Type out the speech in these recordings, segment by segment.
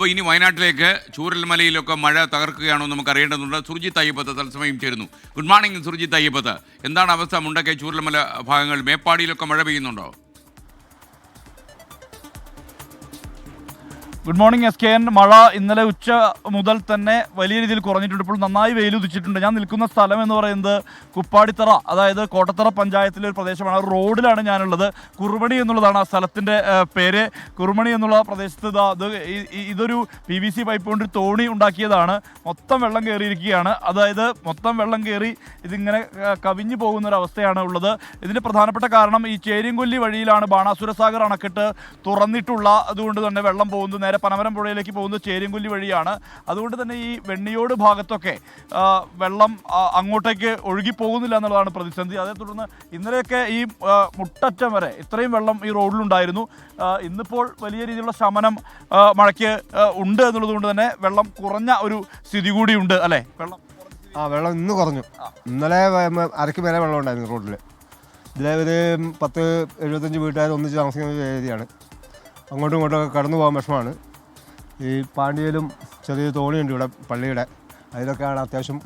അപ്പോൾ ഇനി വയനാട്ടിലേക്ക് ചൂരൽമലയിലൊക്കെ മഴ തകർക്കുകയാണോ നമുക്ക് അറിയേണ്ടതുണ്ട്. സുർജിത്ത് അയ്യപ്പത്ത് തത്സമയം ചേരുന്നു. Good morning Surjit Ayyappath. എന്താണ് അവസ്ഥ? മുണ്ടക്കൈ ചൂരൽമല ഭാഗങ്ങൾ മേപ്പാടിയിലൊക്കെ മഴ പെയ്യുന്നുണ്ടോ? Good morning SKN. മഴ ഇന്നലെ ഉച്ച മുതൽ തന്നെ വലിയ രീതിയിൽ കുറഞ്ഞിട്ടുണ്ട്. ഇപ്പോൾ നന്നായി വെയിലുദിച്ചിട്ടുണ്ട്. ഞാൻ നിൽക്കുന്ന സ്ഥലം എന്ന് പറയുന്നത് കുപ്പാടിത്തറ, അതായത് കോട്ടത്തറ പഞ്ചായത്തിലെ ഒരു പ്രദേശമാണ്. റോഡിലാണ് ഞാനുള്ളത്. കുറുമണി എന്നുള്ളതാണ് ആ സ്ഥലത്തിൻ്റെ പേര്. കുറുമണി എന്നുള്ള പ്രദേശത്ത് ഇതൊരു PVC പൈപ്പ് കൊണ്ട് തോണി ഉണ്ടാക്കിയതാണ്. മൊത്തം വെള്ളം കയറിയിരിക്കുകയാണ്. അതായത് മൊത്തം വെള്ളം കയറി ഇതിങ്ങനെ കവിഞ്ഞു പോകുന്നൊരവസ്ഥയാണ് ഉള്ളത്. ഇതിൻ്റെ പ്രധാനപ്പെട്ട കാരണം ഈ ചേരിയൻകൊല്ലി വഴിയിലാണ് ബാണാസുരസാഗർ അണക്കെട്ട് തുറന്നിട്ടുള്ള അതുകൊണ്ട് തന്നെ വെള്ളം പോകുന്നത് നേരെ പനമരം പുഴയിലേക്ക് പോകുന്നത് ചേരിയൻകൊല്ലി വഴിയാണ്. അതുകൊണ്ട് തന്നെ ഈ വെണ്ണിയോട് ഭാഗത്തൊക്കെ വെള്ളം അങ്ങോട്ടേക്ക് ഒഴുകി പോകുന്നില്ല എന്നുള്ളതാണ് പ്രതിസന്ധി. അതേ തുടർന്ന് ഇന്നലെയൊക്കെ ഈ മുട്ടറ്റം വരെ ഇത്രയും വെള്ളം ഈ റോഡിലുണ്ടായിരുന്നു. ഇന്നിപ്പോൾ വലിയ രീതിയിലുള്ള ശമനം മഴയ്ക്ക് ഉണ്ട് എന്നുള്ളത് കൊണ്ട് തന്നെ വെള്ളം കുറഞ്ഞ ഒരു സ്ഥിതി കൂടിയുണ്ട് അല്ലേ? വെള്ളം ഇന്ന് കുറഞ്ഞു. ഇന്നലെ അരയ്ക്ക് മേലെ വെള്ളം ഉണ്ടായിരുന്നു റോഡിൽ. ഇതിലെ ഒരു 10-75 വീട്ടുകാർ ഒന്നിച്ച് താമസിക്കുന്ന ഏരിയയാണ്. അങ്ങോട്ടും ഇങ്ങോട്ടൊക്കെ കടന്നു പോകാൻ വിഷമമാണ്. ഈ പാണ്ടിയിലും ചെറിയ തോണിയുണ്ട് ഇവിടെ പള്ളിയുടെ, അതിലൊക്കെയാണ് അത്യാവശ്യം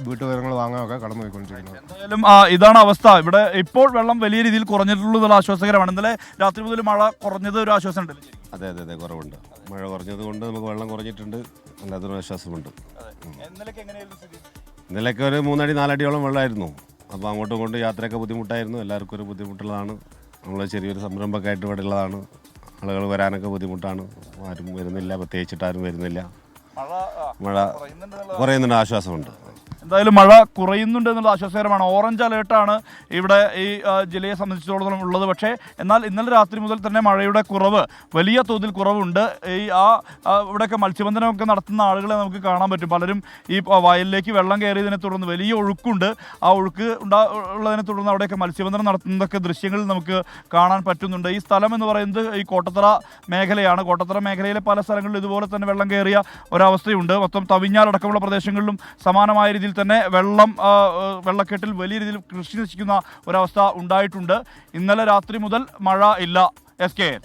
വീട്ടുവിവരങ്ങൾ വാങ്ങാനൊക്കെ കടന്നു പോയിക്കൊണ്ടിരിക്കുന്നത്. എന്തായാലും ഇതാണ് അവസ്ഥ. ഇവിടെ ഇപ്പോൾ വെള്ളം വലിയ രീതിയിൽ കുറഞ്ഞിട്ടുള്ളത് ആശ്വാസകരമാണ്. ഇന്നലെ രാത്രി മുതൽ മഴ കുറഞ്ഞത് ഒരു ആശ്വാസം ഉണ്ടല്ലോ? അതെ അതെ അതെ, കുറവുണ്ട്. മഴ കുറഞ്ഞത് കൊണ്ട് നമുക്ക് വെള്ളം കുറഞ്ഞിട്ടുണ്ട്, അല്ലാതൊരു ആശ്വാസമുണ്ട്. ഇന്നലെയൊക്കെ ഒരു 3 അടി 4 അടിയോളം വെള്ളമായിരുന്നു. അപ്പോൾ അങ്ങോട്ടും ഇങ്ങോട്ടും യാത്രയൊക്കെ ബുദ്ധിമുട്ടായിരുന്നു. എല്ലാവർക്കും ഒരു ബുദ്ധിമുട്ടുള്ളതാണ്. നമ്മൾ ചെറിയൊരു സംരംഭമൊക്കെ ആയിട്ട് ഇവിടെ ഉള്ളതാണ്. ആളുകൾ വരാനൊക്കെ ബുദ്ധിമുട്ടാണ്. ആരും വരുന്നില്ല, പ്രത്യേകിച്ചിട്ട് ആരും വരുന്നില്ല. മഴ കുറയുന്നുണ്ട്, ആശ്വാസമുണ്ട്. എന്തായാലും മഴ കുറയുന്നുണ്ട് എന്നുള്ള ആശ്വാസകരമാണ്. ഓറഞ്ച് അലേർട്ടാണ് ഇവിടെ ഈ ജില്ലയെ സംബന്ധിച്ചിടത്തോളം ഉള്ളത്. പക്ഷേ എന്നാൽ ഇന്നലെ രാത്രി മുതൽ തന്നെ മഴയുടെ കുറവ്, വലിയ തോതിൽ കുറവുണ്ട്. ഈ ഇവിടെയൊക്കെ മത്സ്യബന്ധനമൊക്കെ നടത്തുന്ന ആളുകളെ നമുക്ക് കാണാൻ പറ്റും. പലരും ഈ വയലിലേക്ക് വെള്ളം കയറിയതിനെ തുടർന്ന് വലിയ ഒഴുക്കുണ്ട്. ആ ഒഴുക്ക് ഉള്ളതിനെ തുടർന്ന് അവിടെയൊക്കെ മത്സ്യബന്ധനം നടത്തുന്നതൊക്കെ ദൃശ്യങ്ങളിൽ നമുക്ക് കാണാൻ പറ്റുന്നുണ്ട്. ഈ സ്ഥലം എന്ന് പറയുന്നത് ഈ കോട്ടത്തറ മേഖലയാണ്. കോട്ടത്തറ മേഖലയിലെ പല സ്ഥലങ്ങളിലും ഇതുപോലെ തന്നെ വെള്ളം കയറിയ ഒരവസ്ഥയുണ്ട്. മൊത്തം തവിഞ്ഞാലടക്കമുള്ള പ്രദേശങ്ങളിലും സമാനമായ രീതിയിൽ തന്നെ വെള്ളക്കെട്ടിൽ വലിയ രീതിയിൽ കൃഷി നശിക്കുന്ന ഒരവസ്ഥ ഉണ്ടായിട്ടുണ്ട്. ഇന്നലെ രാത്രി മുതൽ മഴ ഇല്ല. SKN.